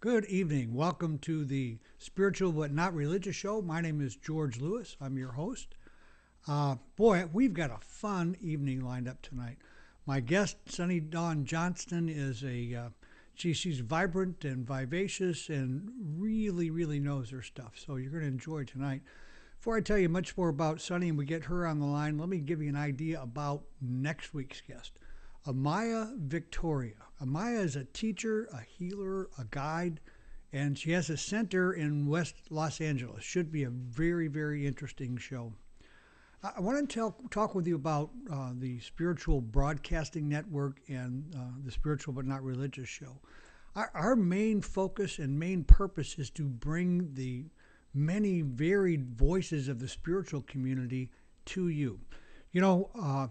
Good evening. Welcome to the Spiritual But Not Religious Show. My name is George Lewis. I'm your host. Boy, we've got a fun evening lined up tonight. My guest, Dawn Johnston, she's vibrant and vivacious and really knows her stuff. So you're going to enjoy tonight. Before I tell you much more about Sunny and we get her on the line, let me give you an idea about next week's guest. Amaya Victoria. Amaya is a teacher, a healer, a guide, and she has a center in West Los Angeles. Should be a very interesting show. I want to talk with you about the Spiritual Broadcasting Network and the Spiritual But Not Religious Show. Our main focus and main purpose is to bring the many varied voices of the spiritual community to you. You know,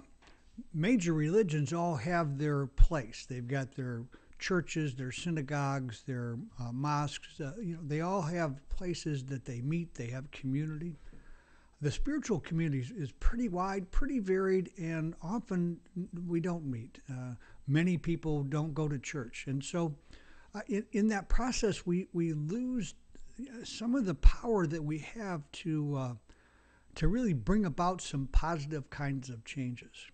major religions all have their place. They've got their churches, their synagogues, their mosques. They all have places that they meet. They have community. The spiritual community is pretty wide, pretty varied, and often we don't meet. Many people don't go to church. And so in that process, we lose some of the power that we have to really bring about some positive kinds of changes.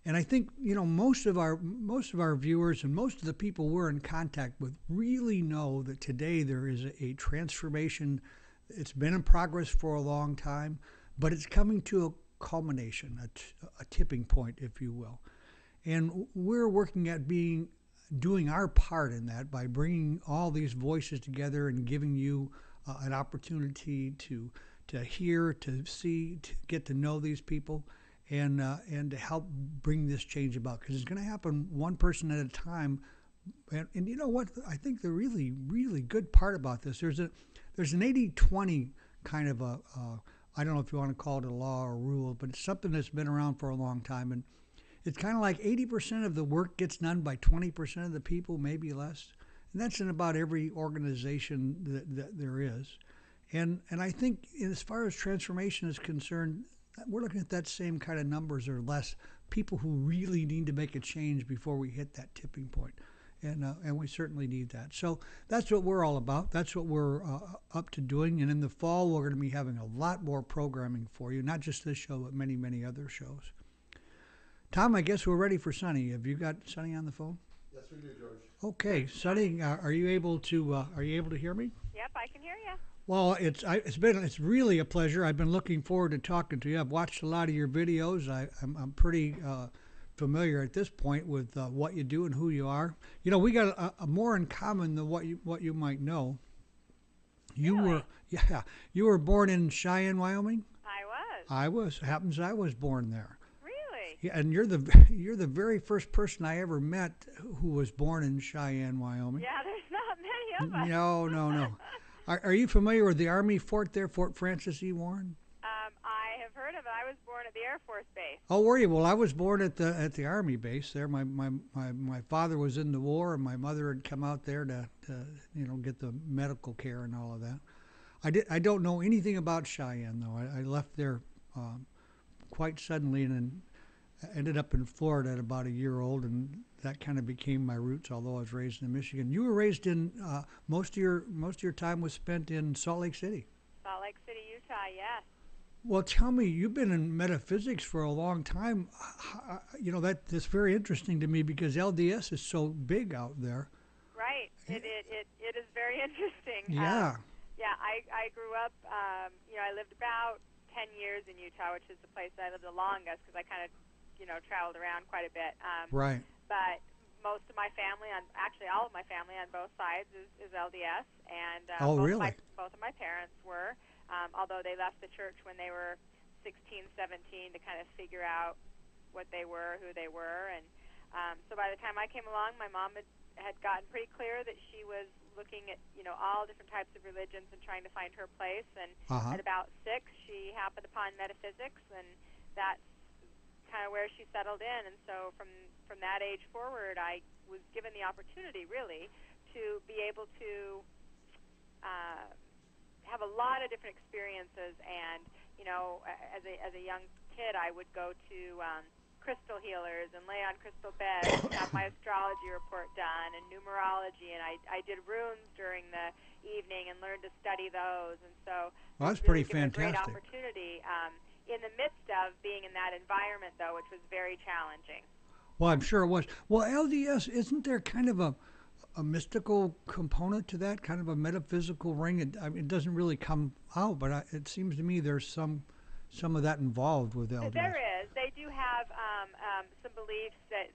And I think, most of our viewers and most of the people we're in contact with really know that today there is a transformation. It's been in progress for a long time, but it's coming to a culmination, a tipping point, if you will. And we're working at doing our part in that by bringing all these voices together and giving you an opportunity to hear, to see, to get to know these people. And to help bring this change about, because it's going to happen one person at a time. And you know what? I think the really good part about this, there's an 80-20 kind of I don't know if you want to call it a law or rule, but it's something that's been around for a long time. And it's kind of like 80% of the work gets done by 20% of the people, maybe less. And that's in about every organization that there is. And I think as far as transformation is concerned, we're looking at that same kind of numbers or less, people who really need to make a change before we hit that tipping point. And we certainly need that. So that's what we're all about. That's what we're up to doing. And in the fall, we're going to be having a lot more programming for you, not just this show, but many other shows. Tom, I guess we're ready for Sunny. Have you got Sunny on the phone? Yes, we do, George. Okay, Sunny, are you able to hear me? Yep, I can hear you. Well, it's really a pleasure. I've been looking forward to talking to you. I've watched a lot of your videos. I'm pretty familiar at this point with what you do and who you are. We got a more in common than what you might know. Really? You were born in Cheyenne, Wyoming. I was. I was born there. Really? Yeah, and you're the very first person I ever met who was born in Cheyenne, Wyoming. Yeah, there's not many of us. No. Are you familiar with the Army fort there, Fort Francis E. Warren? I have heard of it. I was born at the Air Force Base. Oh, were you? Well, I was born at the Army base there. My father was in the war, and my mother had come out there to get the medical care and all of that. I don't know anything about Cheyenne though. I left there quite suddenly and then ended up in Florida at about a year old, and that kind of became my roots, although I was raised in Michigan. You were raised in, most of your time was spent in Salt Lake City. Salt Lake City, Utah, yes. Well, tell me, you've been in metaphysics for a long time. That's very interesting to me because LDS is so big out there. Right. It is very interesting. Yeah. I grew up, I lived about 10 years in Utah, which is the place that I lived the longest because I kind of, traveled around quite a bit. Right. But most of my family, actually all of my family on both sides is LDS. And really? Both of my parents were, although they left the church when they were 16, 17 to kind of figure out what they were, who they were. And so by the time I came along, my mom had gotten pretty clear that she was looking at, all different types of religions and trying to find her place. And at about 6, she happened upon metaphysics, and that's kind of where she settled in. And so from that age forward, I was given the opportunity, really, to be able to have a lot of different experiences. And, as a young kid, I would go to crystal healers and lay on crystal beds and have my astrology report done and numerology, and I did runes during the evening and learned to study those, and so well, that's really pretty fantastic. A great opportunity in the midst of being in that environment, though, which was very challenging. Well, I'm sure it was. Well, LDS, isn't there kind of a mystical component to that, kind of a metaphysical ring? It doesn't really come out, but it seems to me there's some of that involved with LDS. There is. They do have some beliefs that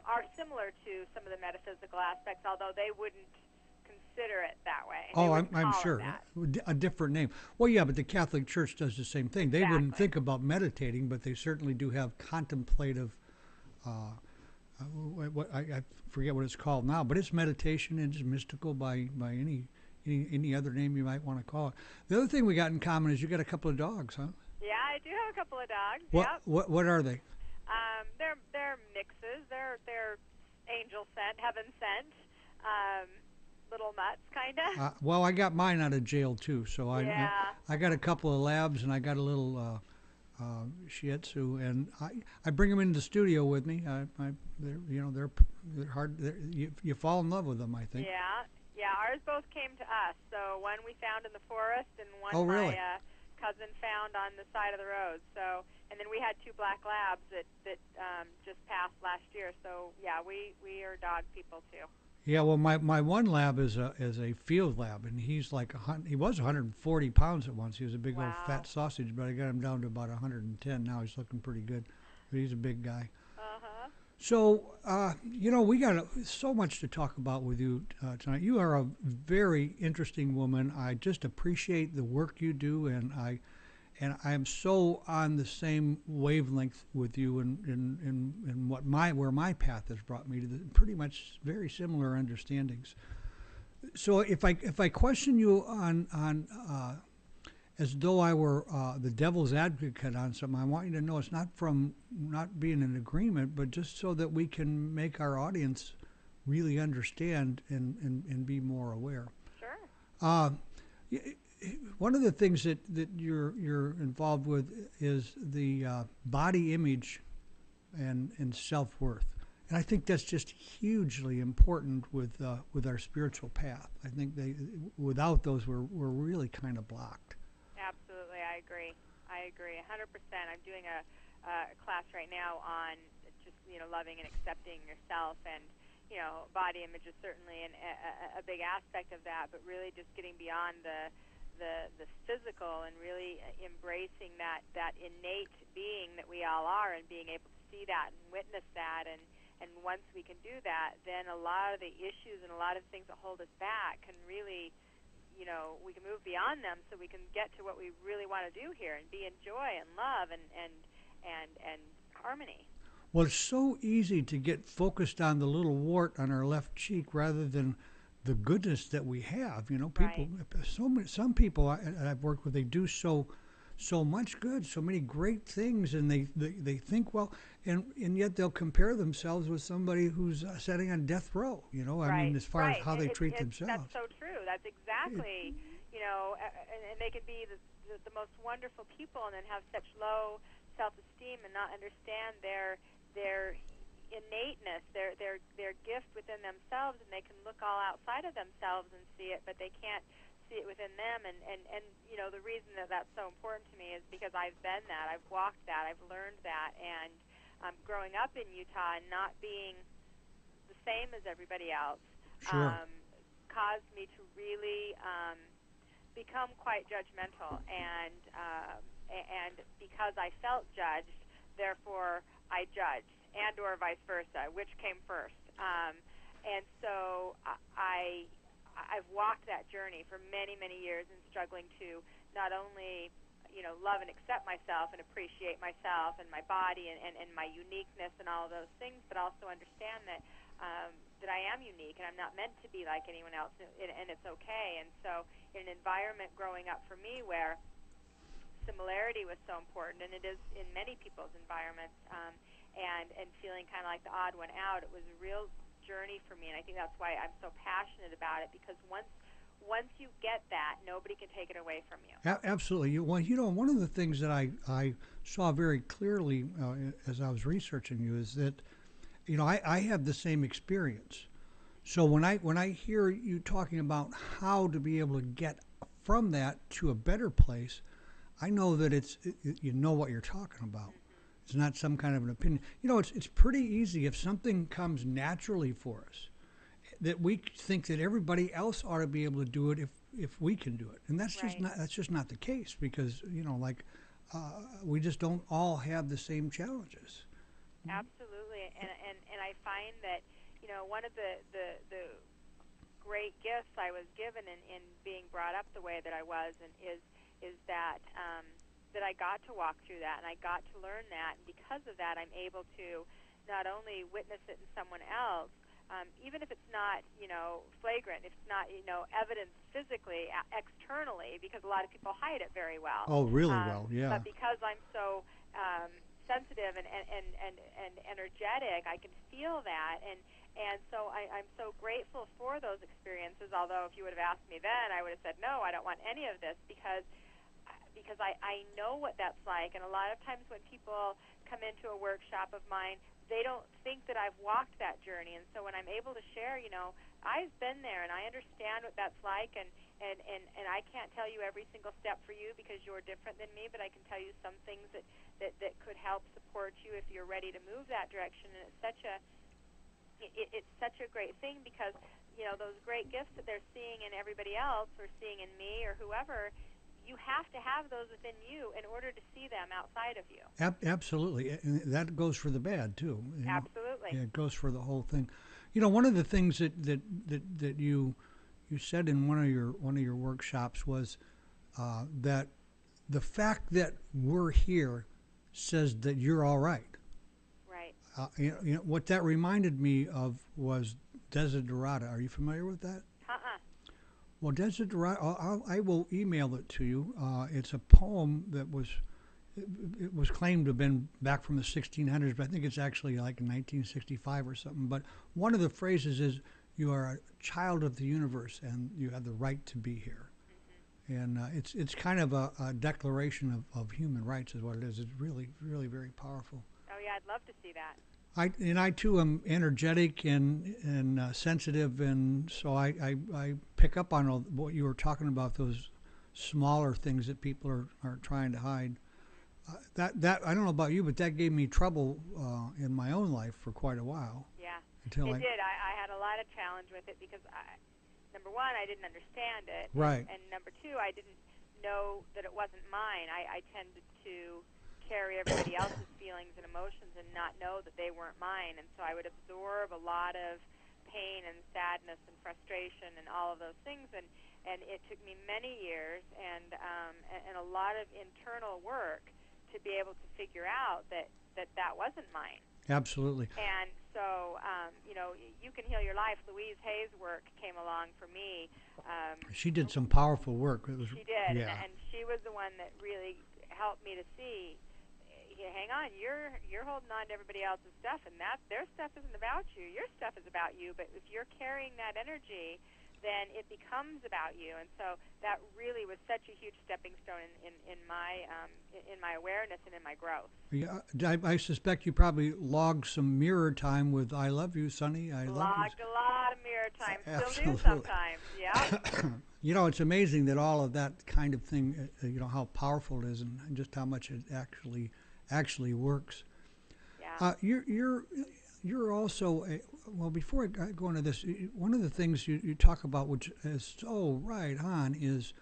are similar to some of the metaphysical aspects, although they wouldn't consider it that way. Oh, I'm sure. A different name. Well, yeah, but the Catholic Church does the same thing. They wouldn't think about meditating, but they certainly do have contemplative. I forget what it's called now, but it's meditation and it's mystical by any other name you might want to call it. The other thing we got in common is you got a couple of dogs, huh? Yeah, I do have a couple of dogs. What are they? They're mixes. They're angel sent, heaven sent, little mutts, kind of. Well, I got mine out of jail too, so I got a couple of labs and I got a little Shih Tzu, and I bring them into the studio with me. They're hard. You fall in love with them, I think. Yeah. Ours both came to us. So one we found in the forest, and one really? my cousin found on the side of the road. So, and then we had two black labs that just passed last year. So yeah, we are dog people too. Yeah, well, my one lab is a field lab, and he's like he was 140 pounds at once. He was a big old fat sausage, but I got him down to about 110 now. He's looking pretty good, but he's a big guy. So we got so much to talk about with you tonight. You are a very interesting woman. I just appreciate the work you do, and I am so on the same wavelength with you in where my path has brought me to pretty much very similar understandings. So if I question you on as though I were the devil's advocate on something, I want you to know it's not from not being in agreement, but just so that we can make our audience really understand and be more aware. Sure. One of the things that you're involved with is the body image and self-worth. And I think that's just hugely important with our spiritual path. I think without those, we're really kind of blocked. Absolutely, I agree. 100%. I'm doing a class right now on just loving and accepting yourself, and body image is certainly a big aspect of that. But really, just getting beyond the physical and really embracing that innate being that we all are, and being able to see that and witness that, and once we can do that, then a lot of the issues and a lot of things that hold us back can really, we can move beyond them, so we can get to what we really want to do here and be in joy and love and harmony. Well, it's so easy to get focused on the little wart on our left cheek rather than the goodness that we have. People, right. Some people I've worked with, they do so much good, so many great things, and they think, well, and yet they'll compare themselves with somebody who's sitting on death row. I mean, as far as how they treat themselves. That's so true. That's exactly, and they can be the most wonderful people, and then have such low self-esteem and not understand their innateness, their gift within themselves, and they can look all outside of themselves and see it, but they can't see it within them. And the reason that that's so important to me is because I've been that, I've walked that, I've learned that, and growing up in Utah and not being the same as everybody else caused me to really become quite judgmental, and because I felt judged, therefore I judged, and or vice versa, which came first. And so I've walked that journey for many, many years, and struggling to not only love and accept myself and appreciate myself and my body and my uniqueness and all of those things, but also understand that that I am unique and I'm not meant to be like anyone else, and it's okay. And so in an environment growing up for me where similarity was so important, and it is in many people's environments, and feeling kind of like the odd one out, it was a real journey for me, and I think that's why I'm so passionate about it, because once once you get that, nobody can take it away from you. Absolutely. Well, one of the things that I saw very clearly as I was researching you is that, I have the same experience. So when I hear you talking about how to be able to get from that to a better place, I know that you know what you're talking about. It's not some kind of an opinion. It's pretty easy if something comes naturally for us, that we think that everybody else ought to be able to do it if we can do it, and that's just not the case, because we just don't all have the same challenges. Absolutely, and I find that one of the great gifts I was given in being brought up the way that I was, and is that that I got to walk through that, and I got to learn that, and because of that, I'm able to not only witness it in someone else, even if it's not, flagrant, if it's not, evidence physically, externally, because a lot of people hide it very well. Oh, really well, yeah. But because I'm so sensitive and energetic, I can feel that, and so I'm so grateful for those experiences. Although if you would have asked me then, I would have said no, I don't want any of this, because I know what that's like. And a lot of times when people come into a workshop of mine, they don't think that I've walked that journey. And so when I'm able to share, I've been there and I understand what that's like, and I can't tell you every single step for you because you're different than me, but I can tell you some things that could help support you if you're ready to move that direction. And it's such a great thing, because those great gifts that they're seeing in everybody else, or seeing in me or whoever, you have to have those within you in order to see them outside of you. Absolutely, and that goes for the bad too. Absolutely. Yeah, it goes for the whole thing. One of the things that you said in one of your workshops was that the fact that we're here says that you're all right. Right. What that reminded me of was Desiderata. Are you familiar with that? Well, Desiderata, I will email it to you. It's a poem that it was claimed to have been back from the 1600s, but I think it's actually like in 1965 or something. But one of the phrases is, "You are a child of the universe, and you have the right to be here." Mm-hmm. And it's kind of a declaration of human rights, is what it is. It's really, really very powerful. Oh yeah, I'd love to see that. I too am energetic and sensitive, and so I pick up on what you were talking about, those smaller things that people are trying to hide. That I don't know about you, but that gave me trouble in my own life for quite a while. Yeah, it did. I had a lot of challenge with it because number one, I didn't understand it, right, and number two, I didn't know that it wasn't mine. I tended to carry everybody else's feelings and emotions and not know that they weren't mine, and so I would absorb a lot of pain and sadness and frustration and all of those things, and it took me many years and a lot of internal work to be able to figure out that wasn't mine. Absolutely. And so You Can Heal Your Life, Louise Hay's work came along for me. She did some powerful work. She did, yeah. and she was the one that really helped me to see, hang on, you're holding on to everybody else's stuff, and their stuff isn't about you. Your stuff is about you, but if you're carrying that energy, then it becomes about you. And so that really was such a huge stepping stone in my awareness and in my growth. Yeah, I suspect you probably logged some mirror time with "I love you, Sonny." Logged a lot of mirror time. Absolutely. Still do sometimes. Yeah. It's amazing that all of that kind of thing, how powerful it is, and just how much it actually works. Yeah. You're also well. Before I go into this, one of the things you talk about, which is so right on, is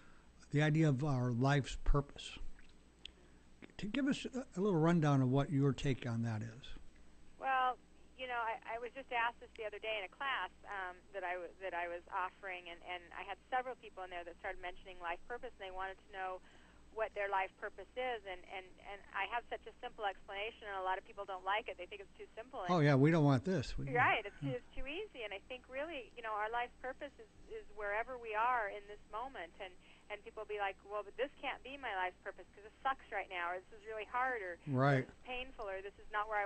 the idea of our life's purpose. To give us a little rundown of what your take on that is. Well, I was just asked this the other day in a class that I was offering, and I had several people in there that started mentioning life purpose, and they wanted to know what their life purpose is, and I have such a simple explanation, and a lot of people don't like it. They think it's too simple. Oh yeah, we don't want this. Right, it's too easy, and I think really, our life's purpose is wherever we are in this moment, and people will be like, well, but this can't be my life's purpose because this sucks right now, or this is really hard, or right, this is painful, or this is not where I